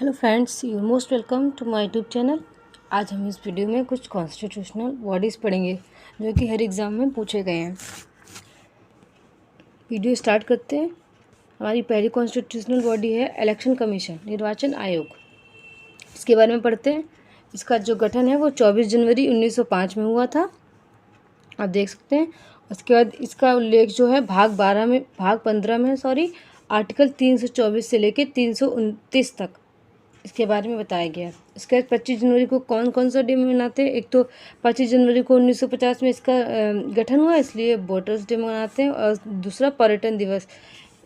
Hello friends, you most welcome to my YouTube channel. आज हम इस वीडियो में कुछ कॉन्स्टिट्यूशनल बॉडीज़ पढ़ेंगे जो कि हर एग्ज़ाम में पूछे गए हैं। वीडियो स्टार्ट करते हैं। हमारी पहली कॉन्स्टिट्यूशनल बॉडी है इलेक्शन कमीशन, निर्वाचन आयोग। इसके बारे में पढ़ते हैं। इसका जो गठन है वो 24 जनवरी 1905 में हुआ था, आप देख सकते हैं। उसके बाद इसका उल्लेख जो है भाग 15 में आर्टिकल 324 से लेकर 329 तक इसके बारे में बताया गया है। इसके बाद 25 जनवरी को कौन कौन सा डे मनाते हैं? एक तो 25 जनवरी को 1950 में इसका गठन हुआ, इसलिए वोटर्स डे मनाते हैं। और दूसरा पर्यटन दिवस,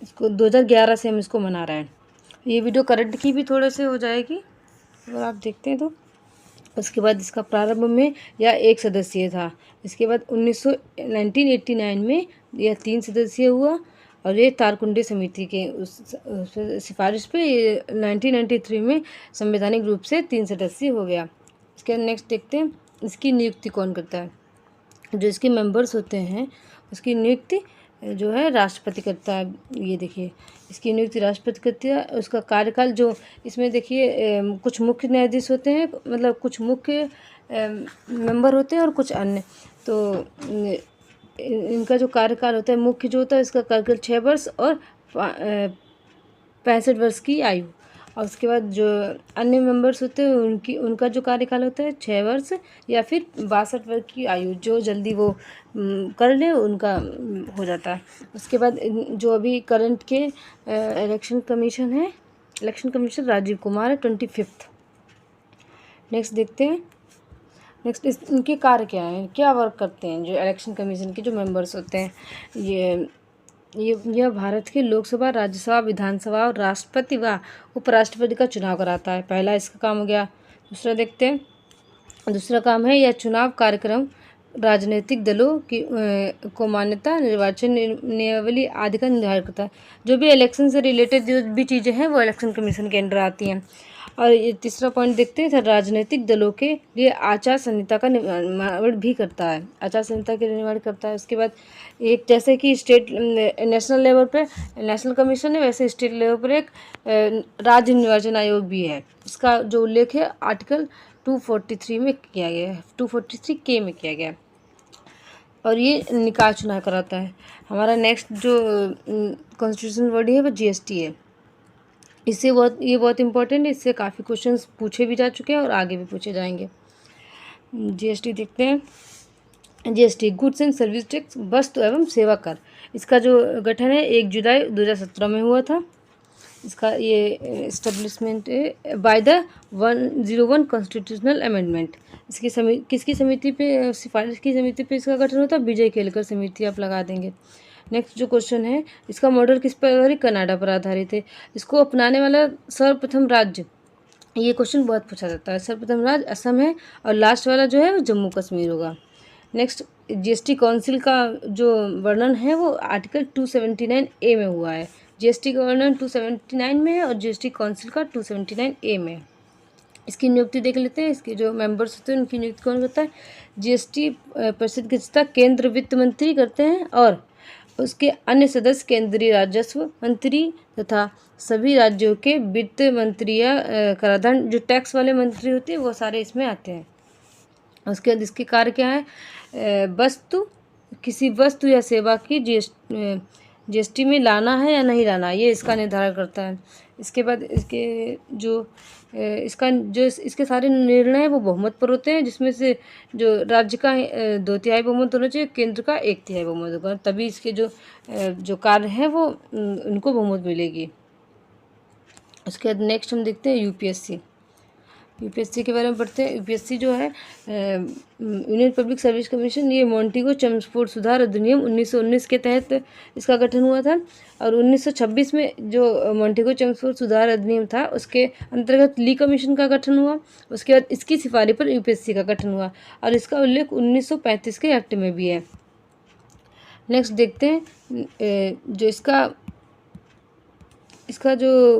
इसको 2011 से हम इसको मना रहे हैं। ये वीडियो करंट की भी थोड़े से हो जाएगी अगर आप देखते हैं तो। उसके बाद इसका प्रारंभ में यह 1 सदस्यीय था। इसके बाद 1989 में यह 3 सदस्यीय हुआ और ये तारकुंडे समिति के उस सिफारिश पे ये 1993 में संवैधानिक रूप से 3 सदस्यीय हो गया। इसके बाद नेक्स्ट देखते हैं, इसकी नियुक्ति कौन करता है? जो इसके मेंबर्स होते हैं उसकी नियुक्ति जो है राष्ट्रपति करता है। ये देखिए, इसकी नियुक्ति राष्ट्रपति करती है। उसका कार्यकाल जो इसमें देखिए कुछ मुख्य न्यायाधीश होते हैं, मतलब कुछ मुख्य मेंबर होते हैं और कुछ अन्य। तो इनका जो कार्यकाल होता है, मुख्य जो होता है इसका कार्यकाल 6 वर्ष और 65 वर्ष की आयु। और उसके बाद जो अन्य मेंबर्स होते हैं उनका जो कार्यकाल होता है 6 वर्ष या फिर 62 वर्ष की आयु। जो जल्दी वो कर ले उनका हो जाता है। उसके बाद जो अभी करंट के इलेक्शन कमीशन है, इलेक्शन कमीशन राजीव कुमार है, 25th। नेक्स्ट देखते हैं। नेक्स्ट इनके कार्य क्या हैं, क्या वर्क करते हैं जो इलेक्शन कमीशन के जो मेंबर्स होते हैं? यह भारत के लोकसभा, राज्यसभा, विधानसभा और राष्ट्रपति व उपराष्ट्रपति का चुनाव कराता है। पहला इसका काम हो गया। दूसरा देखते हैं, दूसरा काम है यह चुनाव कार्यक्रम, राजनीतिक दलों की को मान्यता, निर्वाचन नियमावली आदि का निर्धारण करता है। जो भी इलेक्शन से रिलेटेड जो भी चीज़ें हैं वो इलेक्शन कमीशन के अंडर आती हैं। और ये तीसरा पॉइंट देखते हैं, राजनीतिक दलों के लिए आचार संहिता का निर्माण भी करता है, आचार संहिता के निर्माण करता है। उसके बाद एक जैसे कि स्टेट नेशनल लेवल पे नेशनल कमीशन है, वैसे स्टेट लेवल पर एक राज्य निर्वाचन आयोग भी है। इसका जो उल्लेख है आर्टिकल 243 में किया गया है, 243K में किया गया है। और ये निकाय चुनाव कराता है। हमारा नेक्स्ट जो कॉन्स्टिट्यूशनल बॉडी है वो GST है। इससे ये बहुत इंपॉर्टेंट है, इससे काफ़ी क्वेश्चंस पूछे भी जा चुके हैं और आगे भी पूछे जाएंगे। GST देखते हैं। GST goods and service tax, वस्तु एवं सेवा कर। इसका जो गठन है 1 जुलाई 2017 में हुआ था। इसका ये establishment by the 101 constitutional amendment. इसकी किसकी समिति पे, सिफारिश की समिति पे इसका गठन होता है? विजय केलकर समिति आप लगा देंगे। नेक्स्ट जो क्वेश्चन है, इसका मॉडल किस पर आधारित? कनाडा पर आधारित है। इसको अपनाने वाला सर्वप्रथम राज्य, ये क्वेश्चन बहुत पूछा जाता है। सर्वप्रथम राज्य असम है और लास्ट वाला जो है वो जम्मू कश्मीर होगा। नेक्स्ट GST काउंसिल का जो वर्णन है वो आर्टिकल 279A में हुआ है। GST का वर्णन 279 में है और GST काउंसिल का 279A में है। इसकी नियुक्ति देख लेते हैं। इसके जो मेंबर्स होते हैं उनकी नियुक्ति कौन करता है? GST परिषद की अध्यक्षता केंद्र वित्त मंत्री करते हैं और उसके अन्य सदस्य केंद्रीय राजस्व मंत्री तथा सभी राज्यों के वित्त मंत्री या कराधान जो टैक्स वाले मंत्री होते हैं वो सारे इसमें आते हैं। उसके बाद इसके कार्य क्या है? किसी वस्तु या सेवा की GST में लाना है या नहीं लाना, ये इसका निर्धारण करता है। इसके बाद इसके सारे निर्णय वो बहुमत पर होते हैं, जिसमें से जो राज्य का 2/3 बहुमत होना चाहिए, केंद्र का 1/3 बहुमत होगा, तभी इसके जो कार्य है वो उनको बहुमत मिलेगी। उसके बाद नेक्स्ट हम देखते हैं यूपीएससी के बारे में पढ़ते हैं। यूपीएससी जो है यूनियन पब्लिक सर्विस कमीशन, ये मॉन्टेगो चेम्सफोर्ड सुधार अधिनियम 1919 के तहत इसका गठन हुआ था। और 1926 में जो मॉन्टेगो चेम्सफोर्ड सुधार अधिनियम था उसके अंतर्गत ली कमीशन का गठन हुआ। उसके बाद इसकी सिफारिश पर यूपीएससी का गठन हुआ और इसका उल्लेख 1935 के एक्ट में भी है। नेक्स्ट देखते हैं जो इसका जो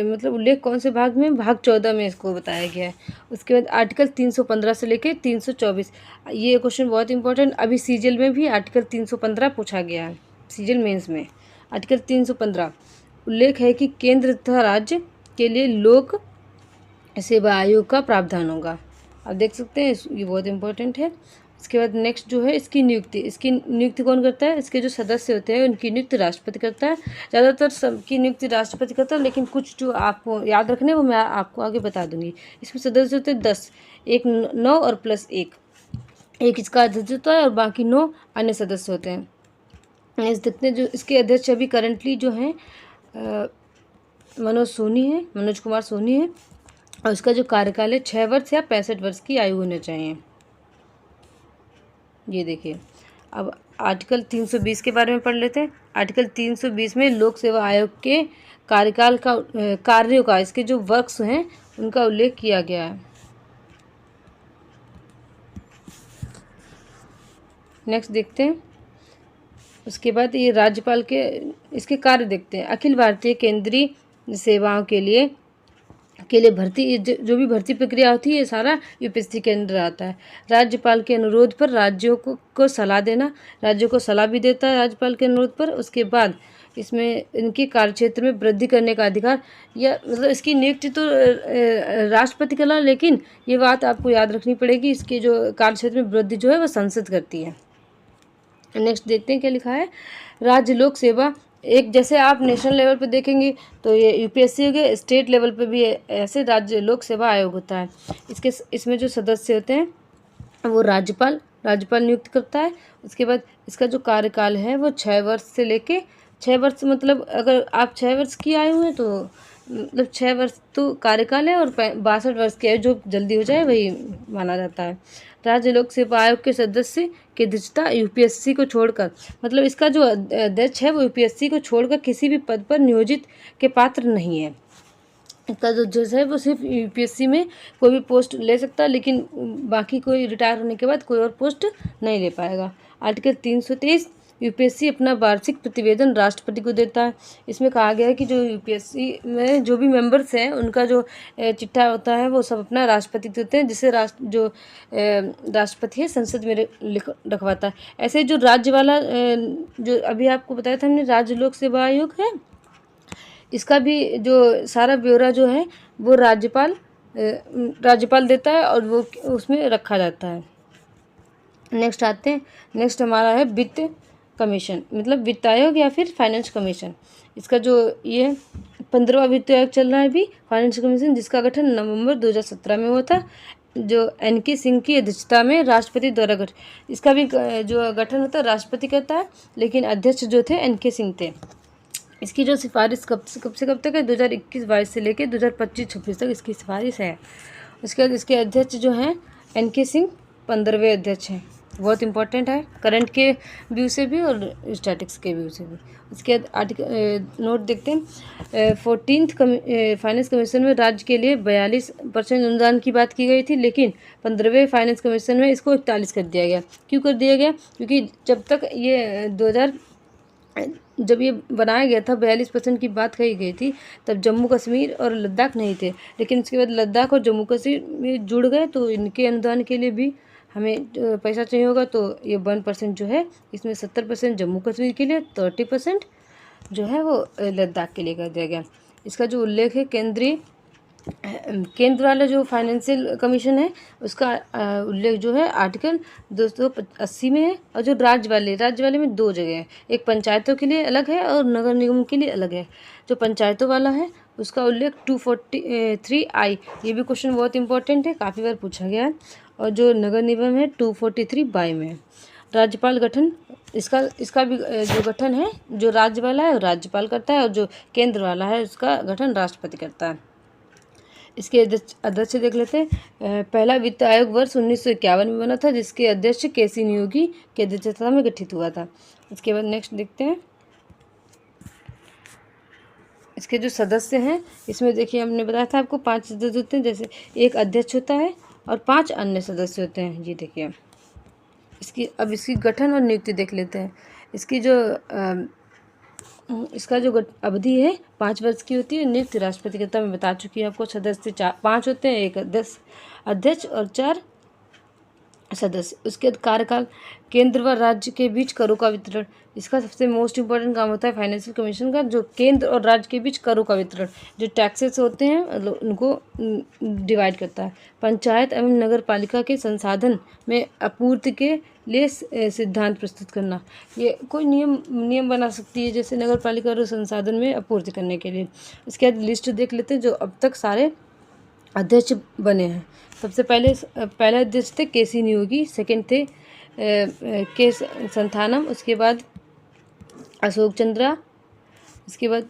मतलब उल्लेख कौन से भाग में? भाग 14 में इसको बताया गया है। उसके बाद आर्टिकल 315 से लेकर 324, ये क्वेश्चन बहुत इंपॉर्टेंट, अभी सीजीएल में भी आर्टिकल 315 पूछा गया है, सीजीएल मेंस में। आर्टिकल 315 उल्लेख है कि केंद्र तथा राज्य के लिए लोक सेवा आयोग का प्रावधान होगा। आप देख सकते हैं ये बहुत इंपॉर्टेंट है। इसके बाद नेक्स्ट जो है इसकी नियुक्ति कौन करता है? इसके जो सदस्य होते हैं उनकी नियुक्ति राष्ट्रपति करता है। ज़्यादातर सबकी नियुक्ति राष्ट्रपति करता है, लेकिन कुछ जो आपको याद रखने वो मैं आपको आगे बता दूंगी। इसमें सदस्य होते हैं 10, एक 9 और प्लस एक इसका अध्यक्ष होता है और बाकी 9 अन्य सदस्य होते हैं। नेक्स्ट देखते हैं जो इसके अध्यक्ष अभी करंटली जो हैं मनोज कुमार सोनी है और उसका जो कार्यकाल है 6 वर्ष या 65 वर्ष की आयु होनी चाहिए। ये देखिए, अब आर्टिकल 320 के बारे में पढ़ लेते हैं। आर्टिकल 320 में लोक सेवा आयोग के कार्यकाल का कार्यों का इसके जो वर्क्स हैं उनका उल्लेख किया गया है। नेक्स्ट देखते हैं, उसके बाद ये राज्यपाल के इसके कार्य देखते हैं। अखिल भारतीय केंद्रीय सेवाओं के लिए भर्ती जो भी भर्ती प्रक्रिया होती है ये सारा यूपीएससी के अंदर आता है। राज्यपाल के अनुरोध पर राज्यों को सलाह देना, राज्यों को सलाह भी देता है राज्यपाल के अनुरोध पर। उसके बाद इसमें इनके कार्यक्षेत्र में वृद्धि करने का अधिकार, या मतलब इसकी नियुक्ति तो राष्ट्रपति करा, लेकिन ये बात आपको याद रखनी पड़ेगी, इसके जो कार्यक्षेत्र में वृद्धि जो है वो संसद करती है। नेक्स्ट देखते हैं क्या लिखा है। राज्य लोक सेवा एक, जैसे आप नेशनल लेवल पे देखेंगे तो ये यूपीएससी हो गया, स्टेट लेवल पे भी ऐसे राज्य लोक सेवा आयोग होता है। इसमें जो सदस्य होते हैं वो राज्यपाल नियुक्त करता है। उसके बाद इसका जो कार्यकाल है वो 6 वर्ष से लेके 6 वर्ष, मतलब अगर आप 6 वर्ष की आयु हैं तो मतलब 6 वर्ष तो कार्यकाल है, और 62 वर्ष की आयु जो जल्दी हो जाए वही माना जाता है। राज्य लोक सेवा आयोग के सदस्य की अध्यक्षता यूपीएससी को छोड़कर, मतलब इसका जो अध्यक्ष है वो यूपीएससी को छोड़कर किसी भी पद पर नियोजित के पात्र नहीं है। इसका जो जज है वो सिर्फ यूपीएससी में कोई भी पोस्ट ले सकता है, लेकिन बाकी कोई रिटायर होने के बाद कोई और पोस्ट नहीं ले पाएगा। आर्टिकल 323, यूपीएससी अपना वार्षिक प्रतिवेदन राष्ट्रपति को देता है। इसमें कहा गया है कि जो यूपीएससी में जो भी मेंबर्स हैं उनका जो चिट्ठा होता है वो सब अपना राष्ट्रपति देते हैं, जिसे राष्ट्रपति है संसद में रखवाता है। ऐसे जो राज्य वाला जो अभी आपको बताया था हमने, राज्य लोक सेवा आयोग है, इसका भी जो सारा ब्यौरा जो है वो राज्यपाल देता है और वो उसमें रखा जाता है। नेक्स्ट आते हैं, नेक्स्ट हमारा है वित्त कमीशन, मतलब वित्त आयोग या फिर फाइनेंस कमीशन। इसका जो ये 15वां वित्त आयोग चल रहा है अभी, फाइनेंस कमीशन, जिसका गठन नवंबर 2017 में हुआ था, जो एनके सिंह की अध्यक्षता में राष्ट्रपति द्वारा गठन। इसका भी जो गठन होता है राष्ट्रपति करता है, लेकिन अध्यक्ष जो थे एनके सिंह थे। इसकी जो सिफारिश कब से कब तक है? 2021-22 से लेकर 2025-26 तक इसकी सिफारिश है। उसके बाद इसके अध्यक्ष जो हैं एनके सिंह 15वें अध्यक्ष हैं। बहुत इंपॉर्टेंट है करंट के व्यू से भी और स्टैटिक्स के व्यू से भी। इसके बाद आर्टिकल नोट देखते हैं। 14th फाइनेंस कमीशन में राज्य के लिए 42% अनुदान की बात की गई थी, लेकिन 15वें फाइनेंस कमीशन में इसको 41 कर दिया गया। क्यों कर दिया गया? क्योंकि जब तक ये जब ये बनाया गया था 42% की बात कही गई थी, तब जम्मू कश्मीर और लद्दाख नहीं थे, लेकिन उसके बाद लद्दाख और जम्मू कश्मीर में जुड़ गए, तो इनके अनुदान के लिए भी हमें पैसा चाहिए होगा। तो ये 1% जो है इसमें 70% जम्मू कश्मीर के लिए, 30% जो है वो लद्दाख के लिए कर दिया गया। इसका जो उल्लेख है केंद्र वाला जो फाइनेंशियल कमीशन है उसका उल्लेख जो है आर्टिकल 280 में है, और जो राज्य वाले में 2 जगह है, एक पंचायतों के लिए अलग है और नगर निगम के लिए अलग है। जो पंचायतों वाला है उसका उल्लेख 243I, ये भी क्वेश्चन बहुत इंपॉर्टेंट है, काफ़ी बार पूछा गया है। और जो नगर निगम है 243 में है। राज्यपाल गठन, इसका भी जो गठन है जो राज्य वाला है वो राज्यपाल करता है, और जो केंद्र वाला है उसका गठन राष्ट्रपति करता है। इसके अध्यक्ष देख लेते हैं। पहला वित्त आयोग वर्ष 1951 में बना था, जिसके अध्यक्ष केसी नियोगी की अध्यक्षता में गठित हुआ था। इसके बाद नेक्स्ट देखते हैं इसके जो सदस्य हैं। इसमें देखिए हमने बताया था आपको 5 सदस्य होते हैं, जैसे एक अध्यक्ष होता है और 5 अन्य सदस्य होते हैं। जी देखिए इसकी गठन और नियुक्ति देख लेते हैं। इसका जो अवधि है 5 वर्ष की होती है। नियुक्ति राष्ट्रपति करता है, मैं बता चुकी हूँ आपको। सदस्य 5 होते हैं, एक अध्यक्ष और 4 सदस्य। उसके बाद कार्यकाल, केंद्र व राज्य के बीच करों का वितरण। इसका सबसे मोस्ट इम्पोर्टेंट काम होता है फाइनेंशियल कमीशन का, जो केंद्र और राज्य के बीच करों का वितरण, जो टैक्सेस होते हैं मतलब उनको डिवाइड करता है। पंचायत एवं नगर पालिका के संसाधन में आपूर्ति के लिए सिद्धांत प्रस्तुत करना। ये कोई नियम बना सकती है जैसे नगर पालिका और संसाधन में आपूर्ति करने के लिए। इसके बाद लिस्ट देख लेते हैं जो अब तक सारे अध्यक्ष बने हैं। सबसे पहले अध्यक्ष थे केसी नियोगी, सेकंड थे के संथानम, उसके बाद अशोक चंद्रा, उसके बाद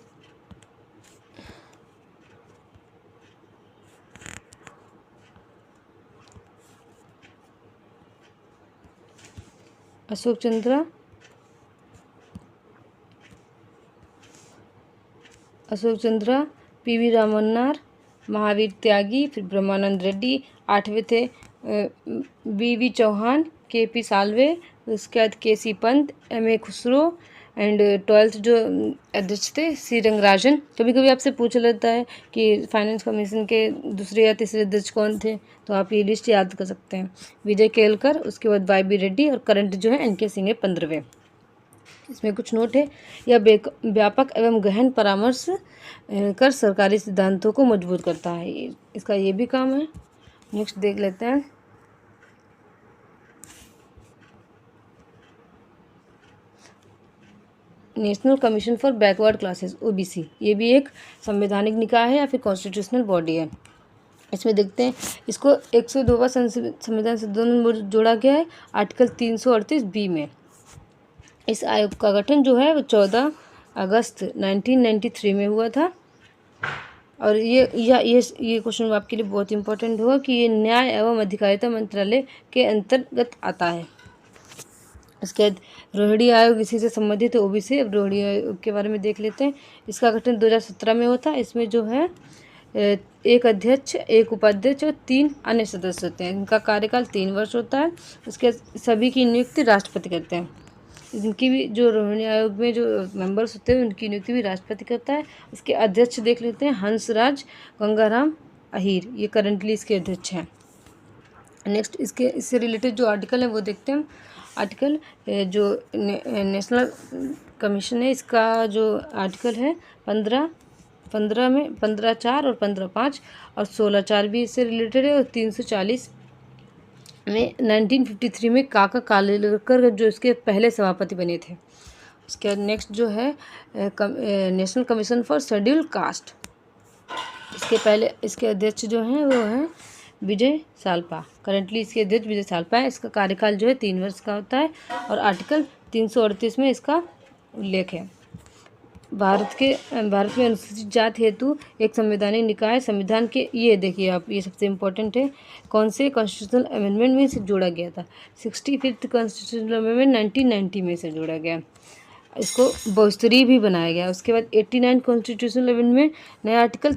अशोक चंद्रा, पीवी रामन्नार, महावीर त्यागी, फिर ब्रह्मानंद रेड्डी। 8वें थे वी चौहान, केपी साल्वे, उसके बाद KC Pant, MA. Khusro and 12th जो अध्यक्ष थे सी रंगराजन। कभी कभी आपसे पूछ लेता है कि फाइनेंस कमीशन के दूसरे या तीसरे अध्यक्ष कौन थे, तो आप ये लिस्ट याद कर सकते हैं। विजय केलकर, उसके बाद वाई.बी. रेड्डी और करंट जो है एन.के. सिंह है 15वें। इसमें कुछ नोट है, यह व्यापक एवं गहन परामर्श कर सरकारी सिद्धांतों को मजबूत करता है, इसका ये भी काम है। नेक्स्ट देख लेते हैं, national commission for backward classes OBC. ये भी एक संवैधानिक निकाय है या फिर कॉन्स्टिट्यूशनल बॉडी है। इसमें देखते हैं, इसको 102वां संविधान संशोधन में जोड़ा गया है आर्टिकल 338 में। इस आयोग का गठन जो है वो 14 अगस्त 1993 में हुआ था। और ये क्वेश्चन आपके लिए बहुत इंपॉर्टेंट होगा कि ये न्याय एवं अधिकारिता मंत्रालय के अंतर्गत आता है। इसके बाद रोहिणी आयोग इसी से संबंधित है ओबीसी। अब रोहिणी आयोग के बारे में देख लेते हैं। इसका गठन 2017 में होता है। इसमें जो है एक अध्यक्ष, एक उपाध्यक्ष और 3 अन्य सदस्य होते हैं। इनका कार्यकाल 3 वर्ष होता है। उसके सभी की नियुक्ति राष्ट्रपति करते हैं। इनकी भी जो रोहिणी आयोग में जो मेंबर्स होते हैं उनकी नियुक्ति भी राष्ट्रपति करता है। इसके अध्यक्ष देख लेते हैं, हंसराज गंगाराम अहीर, ये करंटली इसके अध्यक्ष हैं। नेक्स्ट इससे रिलेटेड जो आर्टिकल है वो देखते हैं। आर्टिकल जो नेशनल कमीशन है, इसका जो आर्टिकल है 15 में 15(4) और 15(5) और 16(4) भी इससे रिलेटेड है। और 340 में 1953 में काका कालेलकर जो इसके पहले सभापति बने थे। उसके बाद नेक्स्ट जो है national commission for schedule caste. इसके अध्यक्ष जो हैं वो हैं विजय सालपा। करंटली इसके अध्यक्ष विजय सालपा है। इसका कार्यकाल जो है 3 वर्ष का होता है और आर्टिकल 338 में इसका उल्लेख है। भारत में अनुसूचित जाति हेतु एक संवैधानिक निकाय संविधान के, ये देखिए आप, ये सबसे इम्पोर्टेंट है, कौन से कॉन्स्टिट्यूशनल अमेंडमेंट में इसे जोड़ा गया था। 65th कॉन्स्टिट्यूशनल अमेंडमेंट 1990 में इसे जोड़ा गया। इसको बहुस्तरीय भी बनाया गया। उसके बाद 89 कॉन्स्टिट्यूशनल अमेंडमेंट में नया आर्टिकल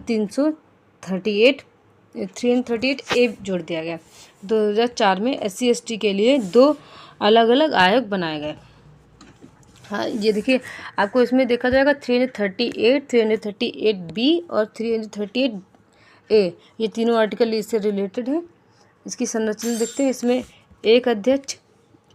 338A जोड़ दिया गया। 2004 में SC/ST के लिए 2 अलग अलग आयोग बनाए गए। हाँ, ये देखिए आपको इसमें देखा जाएगा 338, 338B और 338A, ये तीनों आर्टिकल इससे रिलेटेड हैं। इसकी संरचना देखते हैं। इसमें एक अध्यक्ष,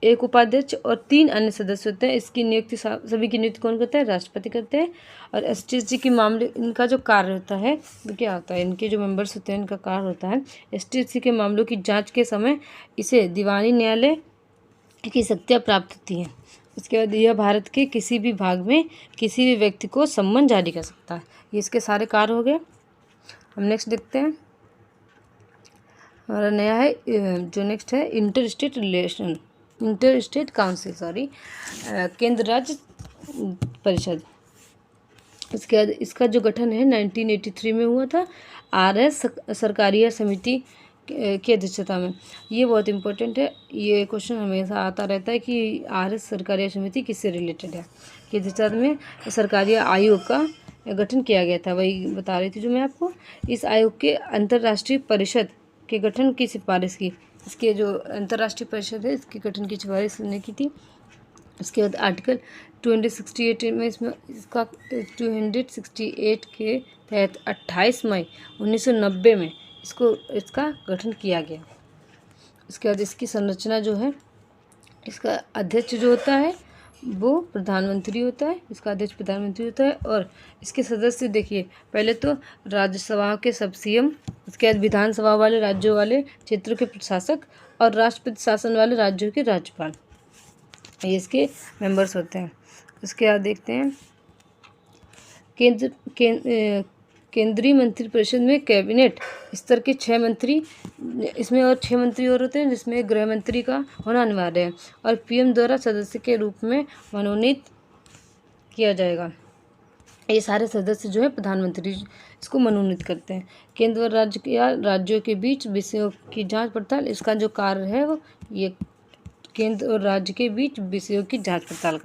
एक उपाध्यक्ष और 3 अन्य सदस्य होते हैं। इसकी नियुक्ति सभी की नियुक्ति कौन करता है? राष्ट्रपति करते हैं। और ST/ST के मामले, इनका जो कार्य होता है वो क्या होता है, इनके जो मेंबर्स होते हैं इनका कार्य होता है ST/ST के मामलों की जाँच के समय इसे दीवानी न्यायालय की शक्तियाँ प्राप्त होती हैं। इसके बाद यह भारत के किसी भी भाग में किसी भी व्यक्ति को सम्मन जारी कर सकता है। ये इसके सारे कार्य हो गए। हम नेक्स्ट देखते हैं। हमारा नया है जो नेक्स्ट है इंटर स्टेट काउंसिल, केंद्र राज्य परिषद। इसके बाद इसका जो गठन है 1983 में हुआ था RS सरकारिया समिति की अध्यक्षता में। ये बहुत इंपॉर्टेंट है, ये क्वेश्चन हमेशा आता रहता है कि RS सरकारिया समिति किससे रिलेटेड है। की अध्यक्षता में सरकारी आयोग का गठन किया गया था, वही बता रही थी जो मैं आपको। इस आयोग के अंतर्राष्ट्रीय परिषद के गठन की सिफारिश की। इसके जो अंतर्राष्ट्रीय परिषद है इसके गठन की सिफारिश ने की थी। इसके बाद आर्टिकल 268 में इसका 268 के तहत 28 मई 1990 में इसका गठन किया गया। इसके बाद इसकी संरचना जो है, इसका अध्यक्ष जो होता है वो प्रधानमंत्री होता है, इसका अध्यक्ष प्रधानमंत्री होता है। और इसके सदस्य देखिए, पहले तो राज्यसभा के सब सीएम, उसके बाद विधानसभा वाले राज्यों वाले क्षेत्रों के प्रशासक और राष्ट्रपति शासन वाले राज्यों के राज्यपाल, ये इसके मेंबर्स होते हैं। उसके बाद देखते हैं केंद्रीय मंत्रिपरिषद में कैबिनेट स्तर के 6 मंत्री, इसमें और 6 मंत्री और होते हैं, जिसमें गृह मंत्री का होना अनिवार्य है और पीएम द्वारा सदस्य के रूप में मनोनीत किया जाएगा। ये सारे सदस्य जो है प्रधानमंत्री इसको मनोनीत करते हैं। केंद्र और राज्य या राज्यों के बीच विषयों की जांच पड़ताल, इसका जो कार्य है वो ये केंद्र और राज्य के बीच विषयों की जांच पड़ताल